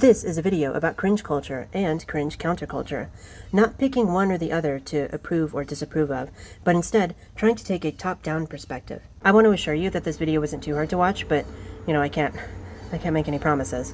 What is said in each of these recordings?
This is a video about cringe culture and cringe counterculture, not picking one or the other to approve or disapprove of, but instead trying to take a top-down perspective. I want to assure you that this video isn't too hard to watch, but, I can't make any promises.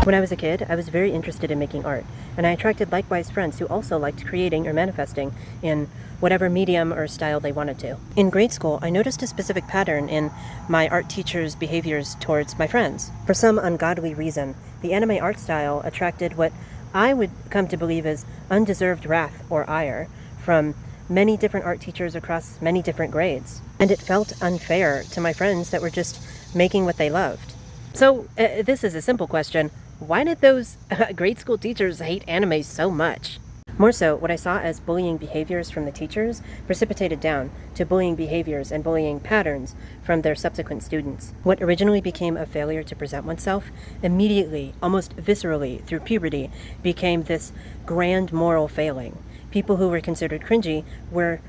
When I was a kid, I was very interested in making art, and I attracted likewise friends who also liked creating or manifesting in whatever medium or style they wanted to. In grade school, I noticed a specific pattern in my art teacher's behaviors towards my friends. For some ungodly reason, the anime art style attracted what I would come to believe is undeserved wrath or ire from many different art teachers across many different grades. And it felt unfair to my friends that were just making what they loved. So, this is a simple question. Why did those grade school teachers hate anime so much? More so, what I saw as bullying behaviors from the teachers precipitated down to bullying behaviors and bullying patterns from their subsequent students. What originally became a failure to present oneself immediately, almost viscerally, through puberty, became this grand moral failing. People who were considered cringy were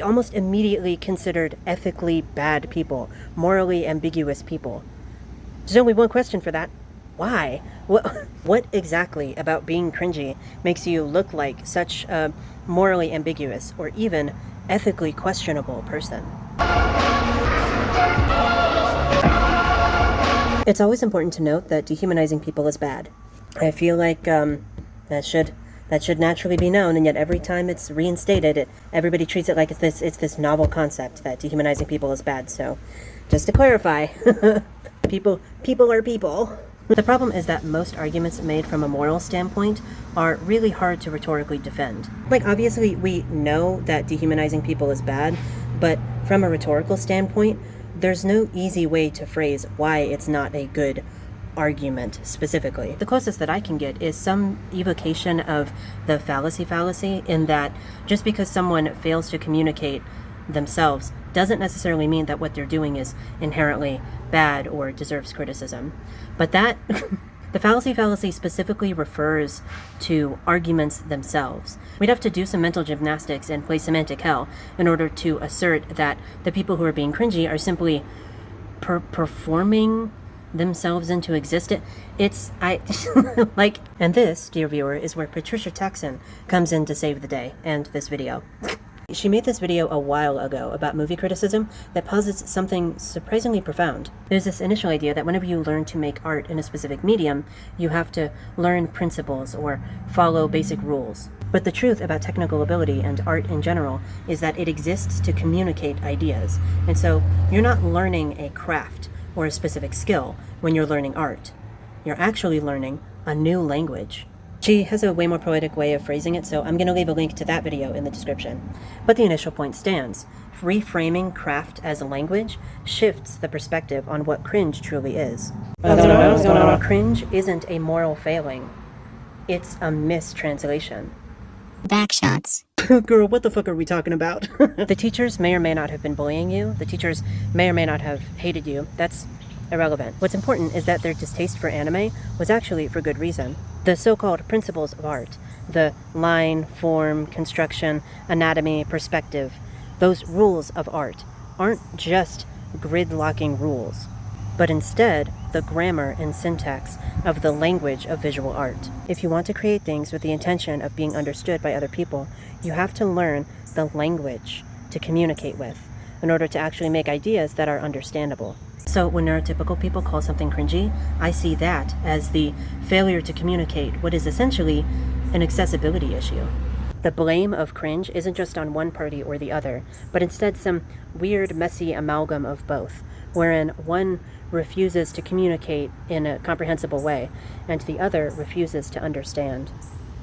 almost immediately considered ethically bad people, morally ambiguous people. There's only one question for that. Why? What exactly about being cringy makes you look like such a morally ambiguous or even ethically questionable person? It's always important to note that dehumanizing people is bad. I feel like that should naturally be known, and yet every time it's reinstated, everybody treats it like it's this novel concept that dehumanizing people is bad. So, just to clarify, people are people. The problem is that most arguments made from a moral standpoint are really hard to rhetorically defend. Like, obviously, we know that dehumanizing people is bad, but from a rhetorical standpoint, there's no easy way to phrase why it's not a good argument specifically. The closest that I can get is some evocation of the fallacy in that just because someone fails to communicate themselves doesn't necessarily mean that what they're doing is inherently bad or deserves criticism. But that, the fallacy specifically refers to arguments themselves. We'd have to do some mental gymnastics and play semantic hell in order to assert that the people who are being cringy are simply performing themselves into existence. And this, dear viewer, is where Patricia Taxon comes in to save the day, and this video. She made this video a while ago about movie criticism that posits something surprisingly profound. There's this initial idea that whenever you learn to make art in a specific medium, you have to learn principles or follow basic rules. But the truth about technical ability and art in general is that it exists to communicate ideas. And so you're not learning a craft or a specific skill when you're learning art. You're actually learning a new language. She has a way more poetic way of phrasing it, so I'm going to leave a link to that video in the description. But the initial point stands. Reframing craft as a language shifts the perspective on what cringe truly is. Cringe isn't a moral failing. It's a mistranslation. Backshots. Girl, what the fuck are we talking about? The teachers may or may not have been bullying you. The teachers may or may not have hated you. That's irrelevant. What's important is that their distaste for anime was actually for good reason. The so-called principles of art, the line, form, construction, anatomy, perspective, those rules of art aren't just grid-locking rules, but instead the grammar and syntax of the language of visual art. If you want to create things with the intention of being understood by other people, you have to learn the language to communicate with in order to actually make ideas that are understandable. So when neurotypical people call something cringy, I see that as the failure to communicate what is essentially an accessibility issue. The blame of cringe isn't just on one party or the other, but instead some weird, messy amalgam of both, wherein one refuses to communicate in a comprehensible way, and the other refuses to understand.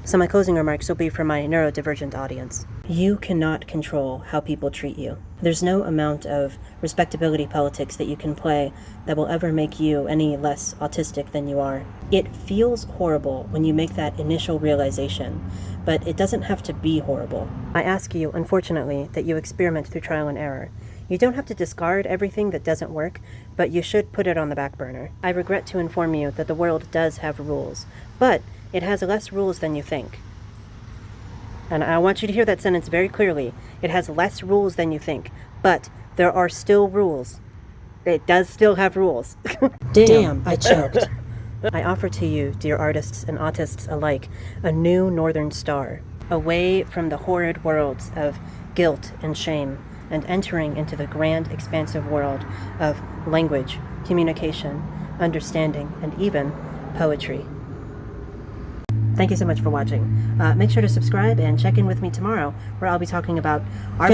So my closing remarks will be for my neurodivergent audience. You cannot control how people treat you. There's no amount of respectability politics that you can play that will ever make you any less autistic than you are. It feels horrible when you make that initial realization, but it doesn't have to be horrible. I ask you, unfortunately, that you experiment through trial and error. You don't have to discard everything that doesn't work, but you should put it on the back burner. I regret to inform you that the world does have rules, but it has less rules than you think. And I want you to hear that sentence very clearly. It has less rules than you think, but there are still rules. It does still have rules. Damn, I choked. I offer to you, dear artists and autists alike, a new northern star, away from the horrid worlds of guilt and shame, and entering into the grand, expansive world of language, communication, understanding, and even poetry. Thank you so much for watching. Make sure to subscribe and check in with me tomorrow, where I'll be talking about art.